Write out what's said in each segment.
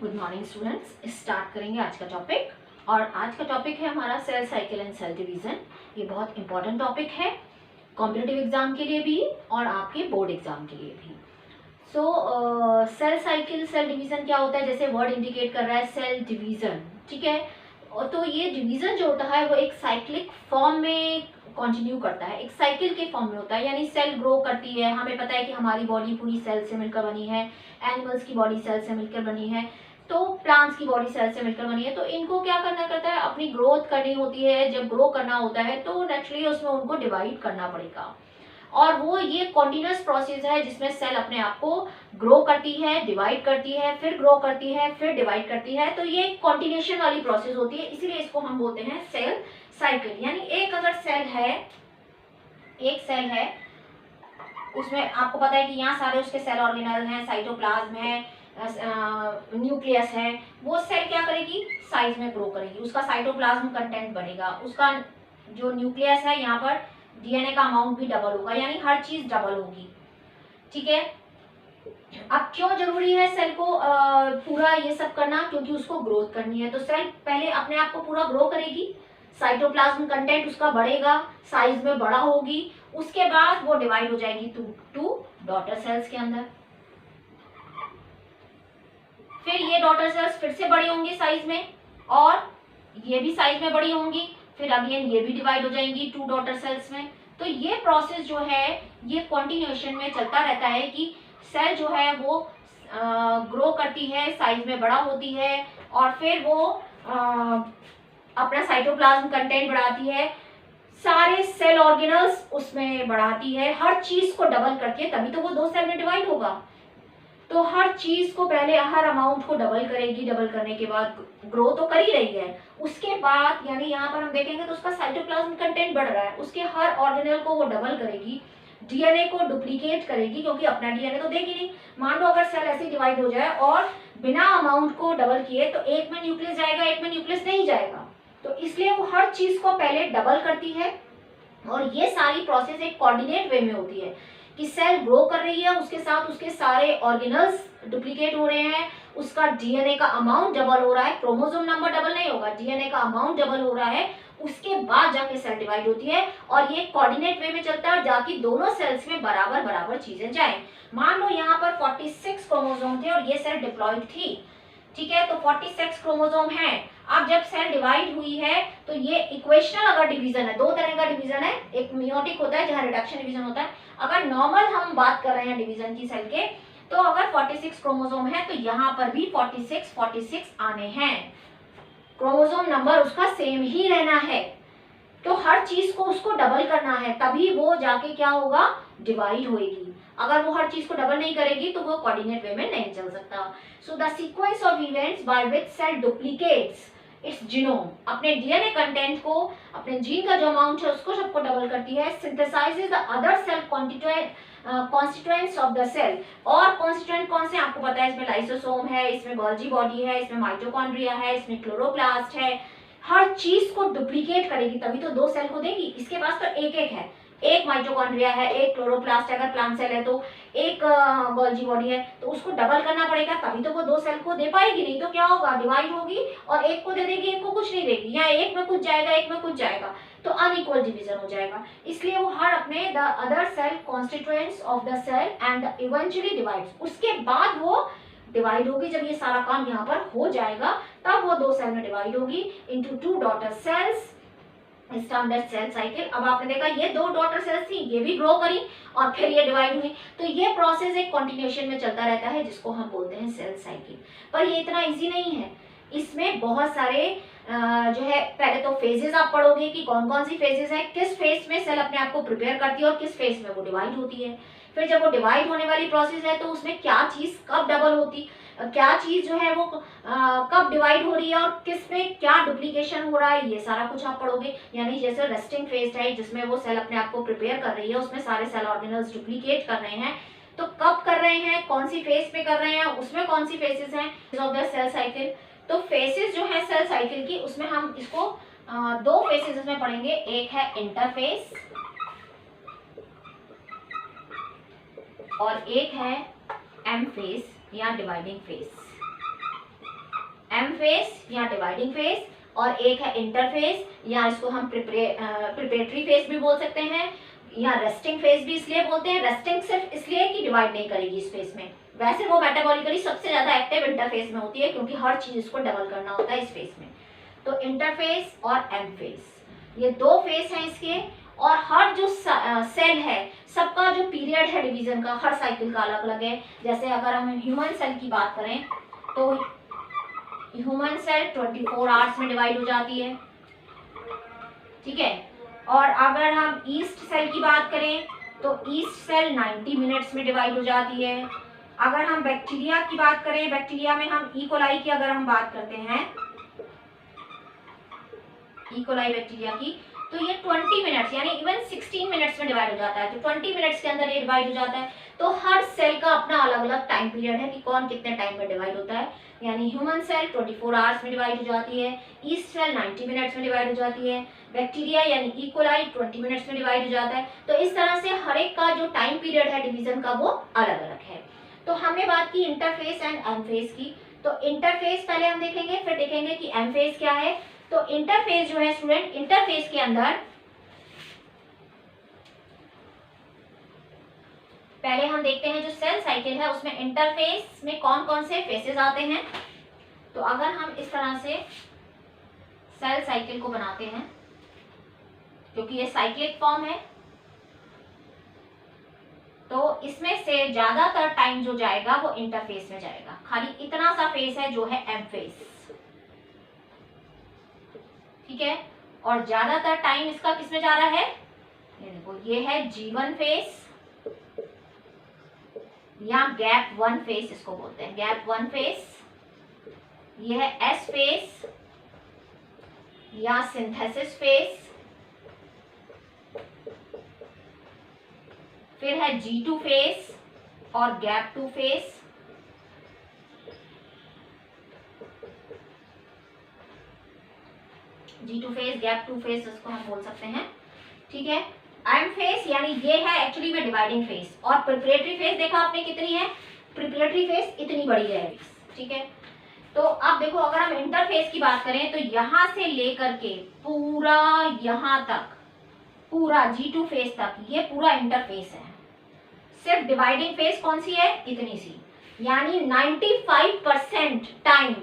Good morning students. Start करेंगे आज का टॉपिक। और आज का टॉपिक है हमारा cell cycle and cell division. ये बहुत इंपॉर्टेंट टॉपिक है कॉम्पिटिटिव एग्जाम के लिए भी और आपके बोर्ड एग्जाम के लिए भी। सेल साइकिल सेल डिवीजन क्या होता है, जैसे वर्ड इंडिकेट कर रहा है सेल डिवीजन, ठीक है। और तो ये डिवीजन जो होता है वो एक साइक्लिक फॉर्म में कंटिन्यू करता है, एक साइकिल के फॉर्म में होता है। यानी सेल ग्रो करती है, हमें पता है कि हमारी बॉडी पूरी सेल से मिलकर बनी है, एनिमल्स की बॉडी सेल से मिलकर बनी है, तो प्लांट्स की बॉडी सेल से मिलकर बनी है। तो इनको क्या करना करता है, अपनी ग्रोथ करनी होती है। जब ग्रो करना होता है तो नेचुरली उसमें उनको डिवाइड करना पड़ेगा, और वो ये कॉन्टिन्यूस प्रोसेस है जिसमें सेल अपने आप को ग्रो करती है, डिवाइड करती है, फिर ग्रो करती है, फिर डिवाइड करती है। तो ये कॉन्टिन्यूशन वाली प्रोसेस होती है, इसीलिए इसको हम बोलते हैं सेल साइकिल। यानी एक अगर सेल है, एक सेल है, उसमें आपको पता है कि यहाँ सारे उसके सेल ऑर्गेनल हैं, साइटोप्लाज्म है, न्यूक्लियस है। वो सेल क्या करेगी, साइज में ग्रो करेगी, उसका साइटोप्लाज्म कंटेंट बढ़ेगा, उसका जो न्यूक्लियस है यहाँ पर डीएनए का अमाउंट भी डबल होगा, यानी हर चीज डबल होगी, ठीक है। अब क्यों जरूरी है सेल को पूरा ये सब करना, क्योंकि उसको ग्रोथ करनी है। तो सेल पहले अपने आप को पूरा ग्रो करेगी, साइटोप्लाज्म कंटेंट उसका बढ़ेगा, साइज में बड़ा होगी, उसके बाद वो डिवाइड हो जाएगी टू डॉटर सेल्स के अंदर। फिर ये डॉटर सेल्स फिर से बड़ी होंगी साइज में, और ये भी साइज में बड़ी होंगी, फिर अगेन ये भी डिवाइड हो जाएंगी टू डॉटर सेल्स में। तो ये प्रोसेस जो है ये कॉन्टिन्यूएशन में चलता रहता है कि सेल जो है वो ग्रो करती है, साइज में बड़ा होती है, और फिर वो अपना साइटोप्लाज्म कंटेंट बढ़ाती है, सारे सेल ऑर्गेनल्स उसमें बढ़ाती है, हर चीज को डबल करके, तभी तो वो दो सेल में डिवाइड होगा। तो हर चीज को पहले हर अमाउंट को डबल करेगी, डबल करने के बाद ग्रो तो कर ही रही है, उसके बाद यानी यहाँ पर हम देखेंगे तो उसका साइटोप्लाज्म कंटेंट बढ़ रहा है, उसके हर ऑर्गेनल को वो डबल करेगी, डीएनए को डुप्लीकेट करेगी, क्योंकि अपना डीएनए तो देगी नहीं। मान लो अगर सेल ऐसे डिवाइड हो जाए और बिना अमाउंट को डबल किए, तो एक में न्यूक्लियस जाएगा, एक में न्यूक्लियस नहीं जाएगा। तो इसलिए वो हर चीज को पहले डबल करती है, और ये सारी प्रोसेस एक कोऑर्डिनेट वे में होती है कि सेल ग्रो कर रही है, उसके साथ उसके सारे ऑर्गेनल्स डुप्लीकेट हो रहे हैं, उसका डीएनए का अमाउंट डबल हो रहा है, क्रोमोसोम नंबर डबल नहीं होगा, डीएनए का अमाउंट डबल हो रहा है, उसके बाद जाके सेल डिवाइड होती है। और ये कोऑर्डिनेट वे में चलता है जाके दोनों सेल्स में बराबर बराबर चीजें जाएं। मान लो यहाँ पर 46 क्रोमोसोम थे और ये सेल डिप्लॉइड थी, ठीक है, तो 46 क्रोमोसोम है। अब जब सेल डिवाइड हुई है तो ये इक्वेशनल अगर डिवीजन है, दो तरह का डिवीजन है, एक मियोटिक होता है जहाँ रिडक्शन डिवीजन होता है। अगर नॉर्मल हम बात कर रहे हैं डिवीजन की सेल के, तो अगर 46 क्रोमोसोम है तो यहाँ पर भी 46 आने हैं, क्रोमोसोम नंबर उसका सेम ही रहना है। तो हर चीज को उसको डबल करना है, तभी वो जाके क्या होगा, डिवाइड होएगी। अगर वो हर चीज को डबल नहीं करेगी तो वो कोऑर्डिनेट वे में नहीं चल सकता। So the sequence of events by which cell duplicates its genome, अपने डीएनए कंटेंट को, अपने जीन का जो अमाउंट है उसको सबको डबल करती है, synthesises the other cell constituents of the cell. और कॉन्स्टिट्यूएंट कौन से आपको पता है, इसमें लाइसोसोम है, इसमें गोल्जी बॉडी है, इसमें माइटोकॉन्ड्रिया है, इसमें क्लोरोप्लास्ट है। हर चीज को डुप्लीकेट करेगी, तभी तो दो सेल को देगी। इसके पास तो एक एक है, एक माइटोकॉन्ड्रिया है, एक क्लोरोप्लास्ट है, अगर प्लांट सेल है तो एक गोल्जी बॉडी है, तो उसको डबल करना पड़ेगा, तभी तो वो दो सेल को दे पाएगी, नहीं तो क्या होगा, डिवाइड होगी और एक को दे देगी, एक को कुछ नहीं देगी, या एक में कुछ जाएगा, एक में कुछ जाएगा, तो अनइक्वल डिवीजन हो जाएगा। इसलिए वो हर अपने the other cell constituents of the cell and eventually divides, उसके बाद वो डिवाइड होगी। जब ये सारा काम यहाँ पर हो जाएगा तब वो दो सेल में डिवाइड होगी into two daughter cells, standard cell cycle. अब आपने देखा ये दो डॉटर सेल्स थी, ये भी ग्रो करी और फिर ये डिवाइड हुई। तो ये प्रोसेस एक कंटिन्यूएशन में चलता रहता है जिसको हम बोलते हैं सेल साइकिल। पर ये इतना इजी नहीं है, इसमें बहुत सारे जो है, पहले तो फेजेस आप पढ़ोगे कि कौन कौन सी फेजेस है, किस फेज में सेल अपने आप को प्रिपेयर करती है और किस फेज में वो डिवाइड होती है। फिर जब वो डिवाइड होने वाली प्रोसेस है तो उसमें क्या चीज कब डबल होती, क्या चीज जो है वो कब डिवाइड हो रही है और किस में क्या डुप्लीकेशन हो रहा है, ये सारा कुछ आप पढ़ोगे। यानी जैसे रेस्टिंग फेज है जिसमें वो सेल अपने आप को प्रिपेयर कर रही है, उसमें सारे सेल ऑर्गेनल्स डुप्लीकेट कर रहे हैं, तो कब कर रहे हैं, कौन सी फेज पे कर रहे हैं, उसमें कौन सी फेजेस हैं ऑफ द सेल साइकिल। तो फेसेस जो है सेल साइकिल की, उसमें हम इसको दो फेसेस इसमें पढ़ेंगे, एक है इंटरफेस और एक है एम फेज या डिवाइडिंग फेज। फेस या डिवाइडिंग फेस, और एक है इंटरफेस या इसको हम प्रिपरेटरी फेस भी बोल सकते हैं, या रेस्टिंग फेस भी इसलिए बोलते हैं। रेस्टिंग सिर्फ इसलिए कि डिवाइड नहीं करेगी इस फेस में, वैसे वो मेटाबॉलिकली सबसे ज्यादा एक्टिव इंटरफेस में होती है क्योंकि हर चीज इसको डबल करना होता है इस फेस में। तो इंटरफेस और एम फेस, ये दो फेस हैं इसके, और हर जो सेल है सबका जो पीरियड है डिवीजन का हर साइकिल का अलग अलग है। जैसे अगर हम ह्यूमन सेल की बात करें तो ह्यूमन सेल 24 आवर्स में डिवाइड हो जाती है, ठीक है। और अगर हम ईस्ट सेल की बात करें तो ईस्ट सेल 90 मिनट्स में डिवाइड हो जाती है। अगर हम बैक्टीरिया की बात करें, बैक्टीरिया में हम ई कोलाई की अगर हम बात करते हैं, ई कोलाई बैक्टीरिया की, तो ये 20 मिनट्स यानी इवन 16 मिनट्स में डिवाइड हो जाता है। तो 20 मिनट्स के अंदर ये डिवाइड हो जाता है। तो हर सेल का अपना अलग अलग टाइम पीरियड है कि कौन कितने टाइम में डिवाइड होता है। यानी ह्यूमन सेल 24 आवर्स में डिवाइड हो जाती है, ईस्ट सेल 90 मिनट्स में डिवाइड हो जाती है, बैक्टीरिया यानी ई कोलाई 20 मिनट्स में डिवाइड हो जाता है। तो इस तरह से हर एक का जो टाइम पीरियड है डिवीजन का वो अलग अलग है। तो हमने बात की इंटरफेस एंड एम फेस की। तो इंटरफेस पहले हम देखेंगे, फिर देखेंगे कि एम फेस क्या है। तो इंटरफेस जो है स्टूडेंट, इंटरफेस के अंदर पहले हम देखते हैं जो सेल साइकिल है उसमें इंटरफेस में कौन कौन से फेसेस आते हैं। तो अगर हम इस तरह से सेल साइकिल को बनाते हैं, क्योंकि ये साइक्लिक फॉर्म है, तो इसमें से ज्यादातर टाइम जो जाएगा वो इंटरफेस में जाएगा। खाली इतना सा फेस है जो है एम फेस, ठीक है। और ज्यादातर टाइम इसका किसमें जा रहा है, ये देखो, ये है G1 फेस या गैप 1 फेस इसको बोलते हैं, गैप 1 फेस। ये है S फेस या सिंथेसिस फेस। फिर है G2 फेस और gap 2 face. G2 face, gap 2 face इसको हम बोल सकते हैं, ठीक है। एम फेस यानी ये है एक्चुअली में डिवाइडिंग फेस। और प्रिपरेटरी फेस देखा आपने कितनी है, प्रिपरेटरी फेस इतनी बड़ी है, ठीक है। तो अब देखो अगर हम इंटरफेस की बात करें तो यहां से लेकर के पूरा यहां तक, पूरा G2 फेस तक ये पूरा इंटरफेस है। सिर्फ डिवाइडिंग फेस कौन सी है, इतनी सी, यानी 95% टाइम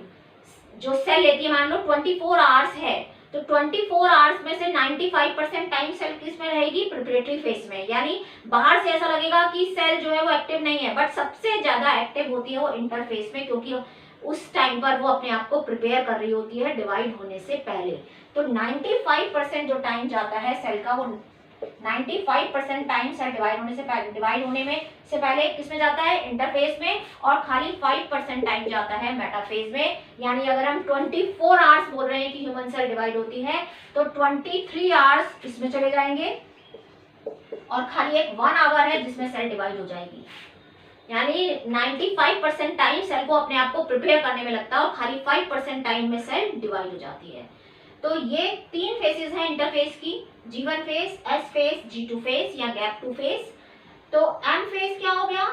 जो सेल लेती है, मान लो 24 आवर्स है तो 24 आवर्स में से 95% टाइम सेल किस में रहेगी, प्रिपरेटरी फेस में। यानी बाहर से ऐसा लगेगा कि सेल जो है वो एक्टिव नहीं है, बट सबसे ज्यादा एक्टिव होती है वो इंटरफेस में, क्योंकि उस टाइम पर वो अपने आप को प्रिपेयर कर रही होती है डिवाइड होने से पहले। तो 95% जो टाइम जाता है सेल का, वो 95% टाइम सेल डिवाइड होने से पहले, डिवाइड होने में से पहले किसमें जाता है, इंटरफेस में। और खाली 5% टाइम जाता है मेटाफेज में। यानी अगर हम 24 आवर्स बोल रहे हैं कि ह्यूमन सेल डिवाइड होती है तो 23 आवर्स इसमें चले जाएंगे और खाली एक 1 आवर है जिसमें सेल डिवाइड हो जाएगी। यानी 95% टाइम सेल को अपने आप को प्रिपेयर करने में लगता है और खाली 5% टाइम में सेल डिवाइड हो जाती है। तो ये 3 फेसेस हैं इंटरफेस की, G1 face, S face, G2 face या गैप 2 फेस। तो M फेस क्या हो गया,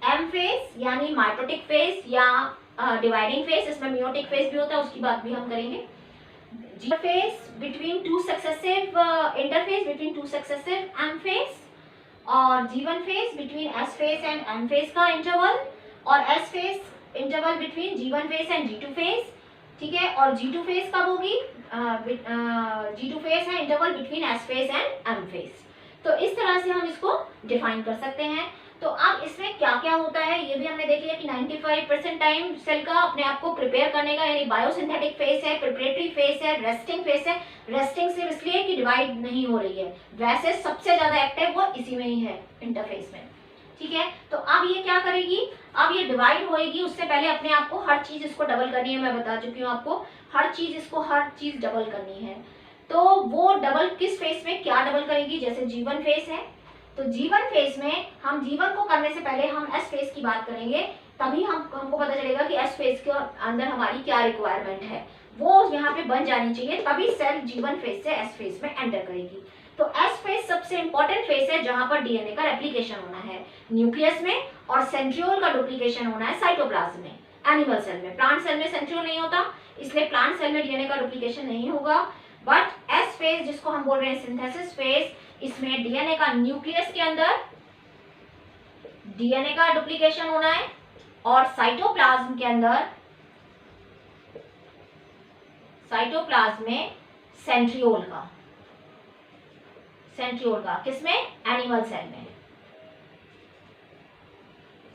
M फेस यानी माइटोटिक फेस या डिवाइडिंग फेस, इसमें मियोटिक फेस भी होता है, उसकी बात भी हम करेंगे। G face between 2 successive interface between 2 successive M face, और G1 face between S face and M face का इंटरवल, और S face interval between G1 face and G2 face, ठीक है। और G2 फेस कब होगी, G2 फेस है interval between S face and M face. तो इस तरह से हम इसको डिफाइन कर सकते हैं। तो अब इसमें क्या क्या होता है ये भी हमने देख लिया कि 95% टाइम सेल का अपने आप को प्रिपेयर करने का, यानी बायोसिंथेटिक फेस है, प्रिपरेटरी फेस है, रेस्टिंग फेस है। रेस्टिंग सिर्फ इसलिए कि डिवाइड नहीं हो रही है, वैसे सबसे ज्यादा एक्टिव वो इसी में ही है, इंटरफेस में, ठीक है। तो अब ये क्या करेगी, अब ये डिवाइड होएगी, उससे पहले अपने आप को हर चीज इसको डबल करनी है। मैं बता चुकी हूँ आपको, हर चीज डबल करनी है। तो वो डबल किस फेस में क्या डबल करेगी, जैसे G1 फेस है तो G1 फेस में हम G1 को करने से पहले हम S फेस की बात करेंगे, तभी हमको पता चलेगा कि S फेस के अंदर हमारी क्या रिक्वायरमेंट है, वो यहाँ पे बन जानी चाहिए, तभी सेल G1 फेस से S फेस में एंटर करेगी। तो S फेस सबसे इंपॉर्टेंट फेस है जहां पर डीएनए का रेप्लिकेशन होना है न्यूक्लियस में, और सेंट्रियोल का डुप्लीकेशन होना है साइटोप्लाज्म में। एनिमल सेल में। प्लांट सेल में सेंट्रियोल नहीं होता, इसलिए प्लांट सेल में डीएनए का डुप्लीकेशन नहीं होगा। बट एस फेज जिसको हम बोल रहे हैं सिंथेसिस फेज, इसमें डीएनए का न्यूक्लियस के अंदर डीएनए का डुप्लीकेशन होना है और साइटोप्लाज्म के अंदर, साइटोप्लाज्म में सेंट्रियोल का, सेंट्रियोल का किसमें? एनिमल सेल में,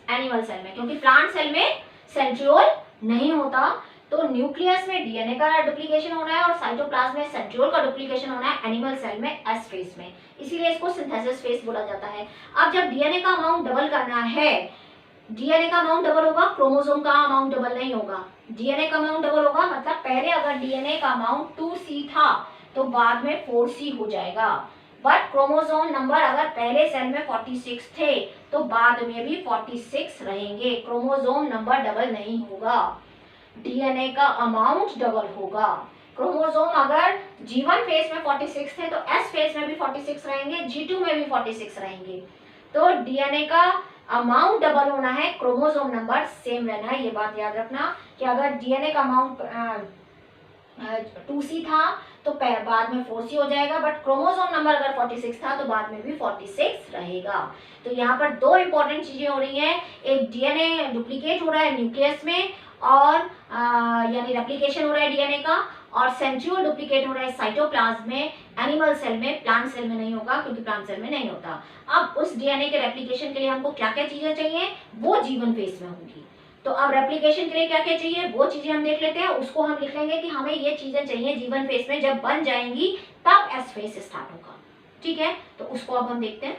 एनिमल सेल में, क्योंकि प्लांट सेल में सेंट्रियोल नहीं होता। तो न्यूक्लियस में डीएनए का डुप्लीकेशन होना है और साइटोप्लाज्म में सेंट्रियोल का डुप्लीकेशन होना है एनिमल सेल में एस फेज में, इसीलिए इसको सिंथेसिस फेज बोला जाता है। अब जब डीएनए का अमाउंट डबल करना है, डीएनए का अमाउंट डबल होगा, क्रोमोसोम का अमाउंट डबल नहीं होगा। डीएनए का अमाउंट डबल होगा मतलब पहले अगर डीएनए का अमाउंट 2C था तो बाद में 4C हो जाएगा। बट क्रोमोसोम नंबर अगर पहले सेल में 46 थे तो बाद में भी 46 रहेंगे। क्रोमोसोम नंबर डबल नहीं होगा, डीएनए का अमाउंट डबल होगा। क्रोमोसोम अगर G1 फेज में 46 थे तो S फेज में भी 46 रहेंगे, G2 में भी 46 रहेंगे। तो डीएनए का अमाउंट डबल होना है, क्रोमोसोम नंबर सेम रहना है। ये बात याद रखना कि अगर डीएनए का अमाउंट 2C था तो बाद में 4C हो जाएगा, बट क्रोमोसोम नंबर अगर 46 था तो बाद में भी 46 रहेगा। तो यहाँ पर दो इंपॉर्टेंट चीजें हो रही हैं, एक डीएनए डुप्लीकेट हो रहा है न्यूक्लियस में और यानी रेप्लिकेशन हो रहा है डीएनए का, और सेंट्रियोल डुप्लीकेट हो रहा है साइटोप्लाज्म में, एनिमल सेल में, प्लांट सेल में नहीं होगा क्योंकि प्लांट सेल में नहीं होता। अब उस डीएनए के रेप्लिकेशन के लिए हमको क्या क्या चीजें चाहिए, वो जीवन फेज में होंगी। तो अब रेप्लिकेशन के लिए क्या क्या चाहिए वो चीजें हम देख लेते हैं। उसको हम लिख लेंगे कि हमें ये चीजें चाहिए जीवन फेज में, जब बन जाएंगी तब एस फेज स्टार्ट होगा। ठीक है, तो उसको अब हम देखते हैं।